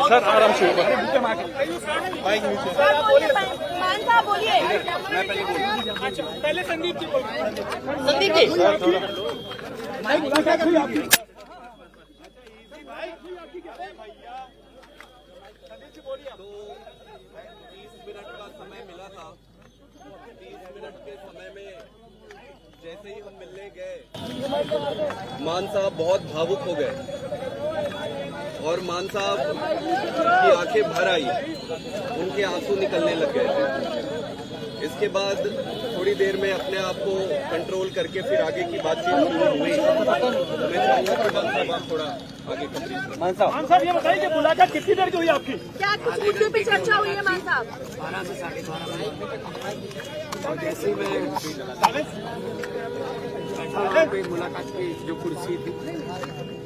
Sir आराम से बोलिए। पहले संदीप जी संदीप जी तो 30 मिनट का समय मिला था। 30 मिनट के समय में जैसे ही हम मिलने गए, मान साहब बहुत भावुक हो गए और मान साहब की आंखें भर आई, उनके आंसू निकलने लग गए। इसके बाद थोड़ी देर में अपने आप को कंट्रोल करके फिर आगे की बातचीत हुई। मैं चाहूंगा कि मान साहब आप थोड़ा आगे कंप्लीट। मान साहब ये बताइए कि मुलाकात कितनी देर की हुई आपकी? क्या कुछ मुद्दों पे चर्चा हुई है मान साहब? 12 से 12:30 और जैसे ही मैं पे मुलाकात की जो कुर्सी थी,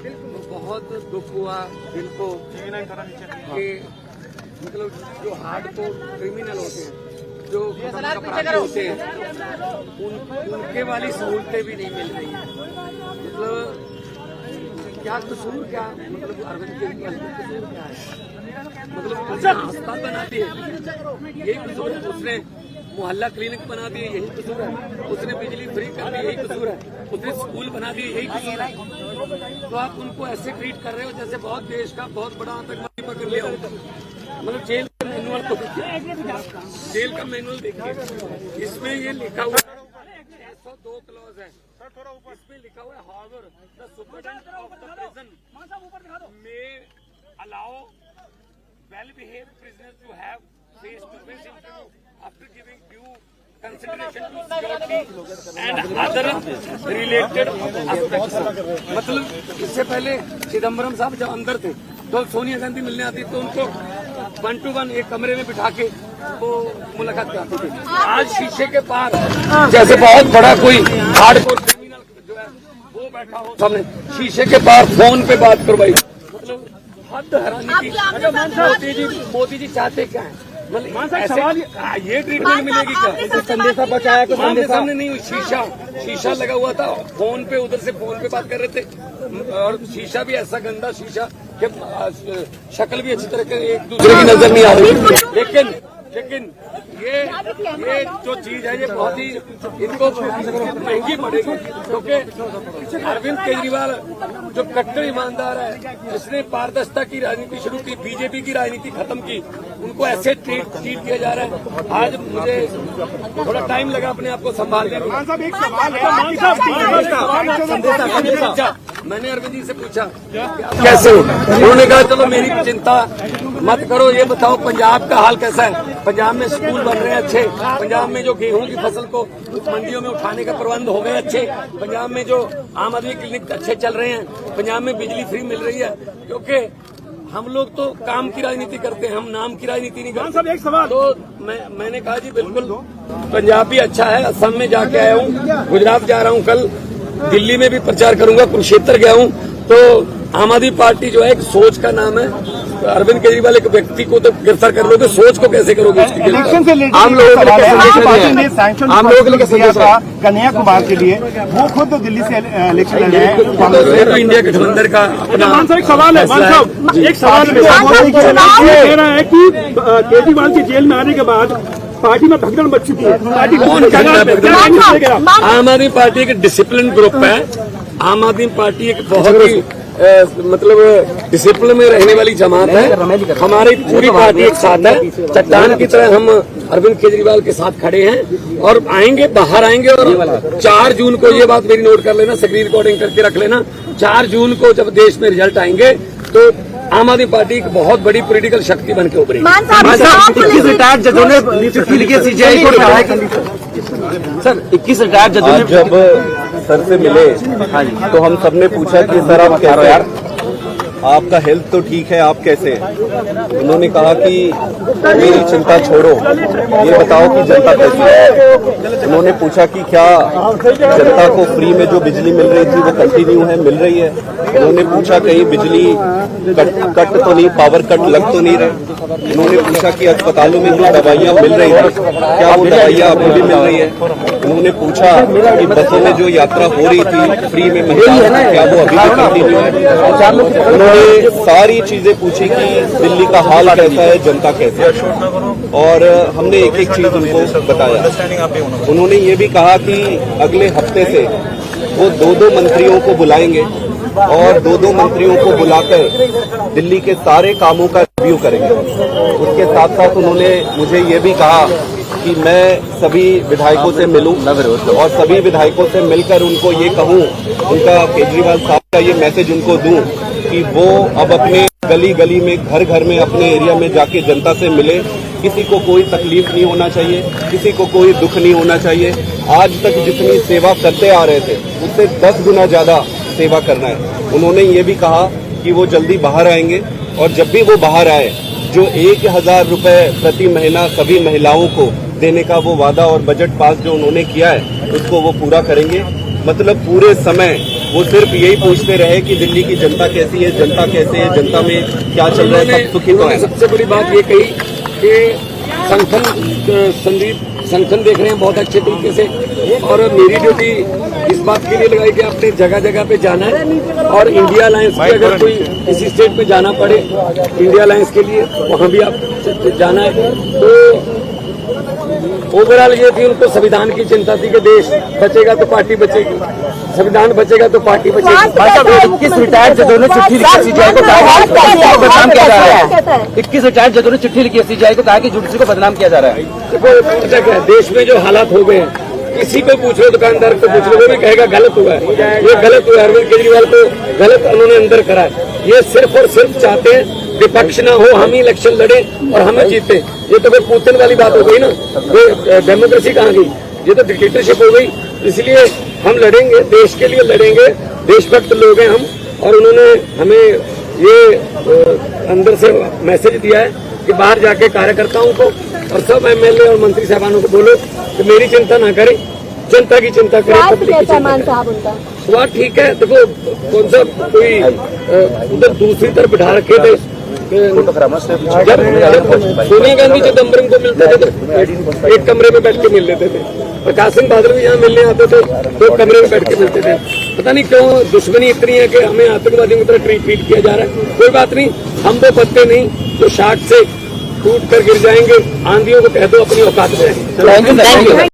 तो बहुत दुख हुआ दिल को कि मतलब जो हार्डकोर क्रिमिनल होते हैं, जो अपराधी होते हैं, उनके वाली सहूलतें भी नहीं मिल रही हैं। मतलब क्या कसूर, क्या मतलब अरविंद केजरीवाल का कसूर क्या है? मतलब अस्पताल बना दिए, यही कसूर है। उसने मोहल्ला क्लिनिक बना दिए, यही कसूर है। उसने बिजली फ्री कर दी, यही कसूर है। उसने स्कूल बना दिए, यही कसूर है। तो आप उनको ऐसे ट्रीट कर रहे हो जैसे बहुत देश का बहुत बड़ा आतंकवादी पकड़ लिया हो। मतलब जेल का मैनुअल को देखिए, जेल का मैनुअल देखिए, इसमें ये लिखा हुआ है 602 क्लॉज है। इसमें लिखा हुआ है however the superintendent of the prison may allow well behaved prisoners to have face to face interview after giving due consideration to security and other related aspects. मतलब इससे पहले चिदम्बरम साहब जब अंदर थे तो सोनिया गांधी मिलने आती तो उनको 1 to 1 एक कमरे में बिठा के वो मुलाकात कराती थी। आज शीशे के पार जैसे बहुत बड़ा कोई हार्डकोर क्रिमिनल जो है वो बैठा हो सामने, शीशे के पार फोन पे बात करवाई। मतलब हद हैरानी की। मोदी जी चाहते क्या है? मतलब ऐसे ये ट्रीटमेंट मिलेगी क्या? संदेशा बचाया को सामने नहीं हुई, शीशा लगा हुआ था, फोन पे उधर से फोन पे बात कर रहे थे और शीशा भी ऐसा गंदा शीशा कि शक्ल भी अच्छी तरह के एक दूसरे की नजर नहीं आ रही। लेकिन ये जो चीज है ये बहुत ही इनको महंगी पड़ेगी, क्योंकि अरविंद केजरीवाल जो कट्टर ईमानदार है, जिसने पारदर्शिता की राजनीति शुरू की, बीजेपी की राजनीति खत्म की, उनको ऐसे ट्रीट किया जा रहा है। आज मुझे थोड़ा टाइम लगा अपने आप को संभालने में। मैंने अरविंद जी से पूछा कैसे, उन्होंने कहा चलो मेरी चिंता मत करो, ये बताओ पंजाब का हाल कैसा है? पंजाब में स्कूल बन रहे हैं अच्छे, पंजाब में जो गेहूं की फसल को मंडियों में उठाने का प्रबंध हो गए अच्छे, पंजाब में जो आम आदमी क्लिनिक अच्छे चल रहे हैं, पंजाब में बिजली फ्री मिल रही है। क्योंकि हम लोग तो काम की राजनीति करते हैं, हम नाम की राजनीति नहीं करते। एक सवाल तो मैंने कहा जी बिल्कुल पंजाब भी अच्छा है, असम में जाके आया हूँ, गुजरात जा रहा हूँ, कल दिल्ली में भी प्रचार करूंगा, कुरुक्षेत्र गया हूँ। तो आम आदमी पार्टी जो है एक सोच का नाम है। अरविंद केजरीवाल एक व्यक्ति को तो गिरफ्तार कर लोगे, सोच को कैसे करोगे? आम लोगों के लिए आम लोगों के लिए कन्हैया कुमार के लिए वो खुद दिल्ली से इलेक्शन लड़ रहे हैं। तो इंडिया गठबंधन का अपना एक सवाल है, एक सवाल कह रहा है कि केजरीवाल की जेल में आने के बाद पार्टी में भगदड़ मच चुकी है। पार्टी आम आदमी पार्टी एक डिसिप्लिन ग्रुप है। आम आदमी पार्टी एक बहुत ही मतलब डिसिप्लिन में रहने वाली जमात है। हमारी पूरी पार्टी एक साथ है, चट्टान की तरह हम अरविंद केजरीवाल के साथ खड़े हैं और आएंगे, बाहर आएंगे। और 4 जून को ये बात मेरी नोट कर लेना, स्क्रीन रिकॉर्डिंग करके रख लेना। 4 जून को जब देश में रिजल्ट आएंगे तो आम आदमी पार्टी एक बहुत बड़ी पॉलिटिकल शक्ति बन के उभरेगी। 21 रिटायर्ड जजों ने सीजीआई को सर 21 रिटायर्ड जजों ने जब सर से मिले तो हम सबने पूछा कि सर आप कैसे हैं? आपका हेल्थ तो ठीक है, आप कैसे हैं? उन्होंने कहा कि मेरी चिंता छोड़ो, ये बताओ कि जनता कैसी है। उन्होंने पूछा कि क्या जनता को फ्री में जो बिजली मिल रही थी वो कंटिन्यू है, मिल रही है। उन्होंने पूछा कहीं बिजली कट तो नहीं, पावर कट लग तो नहीं रहे। उन्होंने पूछा कि अस्पतालों में जो दवाइयाँ मिल रही थी क्या वो दवाइयाँ अभी भी मिल रही है। उन्होंने पूछा कि बसों में जो यात्रा हो रही थी फ्री में महिलाओं, क्या वो अभी भी कंटिन्यू है। उन्होंने सारी चीजें पूछी कि दिल्ली का हाल कैसा है, जनता कैसे है, और हमने एक एक चीज उनको बताया। उन्होंने ये भी कहा कि अगले हफ्ते से वो 2-2 मंत्रियों को बुलाएंगे और 2-2 मंत्रियों को बुलाकर दिल्ली के सारे कामों का रिव्यू करेंगे। उसके साथ साथ उन्होंने मुझे ये भी कहा कि मैं सभी विधायकों से मिलूं और सभी विधायकों से मिलकर उनको ये कहूं, उनका केजरीवाल साहब का ये मैसेज उनको दूं कि वो अब अपने गली गली में, घर घर में, अपने एरिया में जाके जनता से मिले। किसी को कोई तकलीफ नहीं होना चाहिए, किसी को कोई दुख नहीं होना चाहिए। आज तक जितनी सेवा करते आ रहे थे उससे 10 गुना ज्यादा सेवा करना है। उन्होंने ये भी कहा कि वो जल्दी बाहर आएंगे और जब भी वो बाहर आए जो 1000 रुपए प्रति महीना सभी महिलाओं को देने का वो वादा और बजट पास जो उन्होंने किया है उसको वो पूरा करेंगे। मतलब पूरे समय वो सिर्फ यही पूछते रहे कि दिल्ली की जनता कैसी है, जनता कैसे है, जनता में क्या चल रहा है, सब सुखी तो है। सबसे बड़ी बात ये कही कि संगठन देख रहे हैं बहुत अच्छे तरीके से, और मेरी ड्यूटी इस बात के लिए लगाई कि आपने जगह जगह पे जाना है और इंडिया अलायंस की अगर कोई किसी स्टेट पे जाना पड़े इंडिया अलायंस के लिए वहाँ भी आप जाना है। तो ओवरऑल ये थी, उनको संविधान की चिंता थी कि देश बचेगा तो पार्टी बचेगी, संविधान बचेगा तो पार्टी बचेगी। 21 रिटायर्ड जजों ने चिट्ठी लिखी सीजीआई को कहा कि बदनाम किया जा रहा है। 21 रिटायर्ड जजों ने चिट्ठी लिखी सीजीआई को कहा कि जुडिशरी को बदनाम किया जा रहा है। देखो क्या है, देश में जो हालात हो गए हैं, किसी को पूछ लो, दुकानदार को पूछ लो, वो भी कहेगा गलत हुआ है, ये गलत हुआ है। अरविंद केजरीवाल को गलत उन्होंने अंदर करा है। ये सिर्फ और सिर्फ चाहते हैं विपक्ष ना हो, हम ही इलेक्शन लड़े और हमें जीते। ये तो कोई पुतिन वाली बात हो गई ना, ये डेमोक्रेसी कहाँ गई, ये तो डिक्टेटरशिप हो गई। इसलिए हम लड़ेंगे, देश के लिए लड़ेंगे, देशभक्त लोग हैं हम। और उन्होंने हमें ये अंदर से मैसेज दिया है कि बाहर जाके कार्यकर्ताओं को और सब एमएलए और मंत्री साहबानों को बोलो कि मेरी चिंता ना करें, जनता की चिंता करें, पब्लिक की चिंता करें। स्वाद ठीक है। देखो कौन सा कोई उधर दूसरी तरफ बिठा रखे थे, जब सोनिया गांधी चिदम्बरम को मिलते थे तो एक कमरे में बैठ के मिल लेते थे, प्रकाश सिंह बादल भी यहाँ मिलने आते थे तो कमरे में बैठ के मिलते थे। पता नहीं क्यों दुश्मनी इतनी है कि हमें आतंकवादियों की तरह ट्रीट किया जा रहा है। कोई बात नहीं, हम वो पत्ते नहीं जो शाख से टूट कर गिर जाएंगे। आंधियों को कह दो अपनी औकात में। Thank you.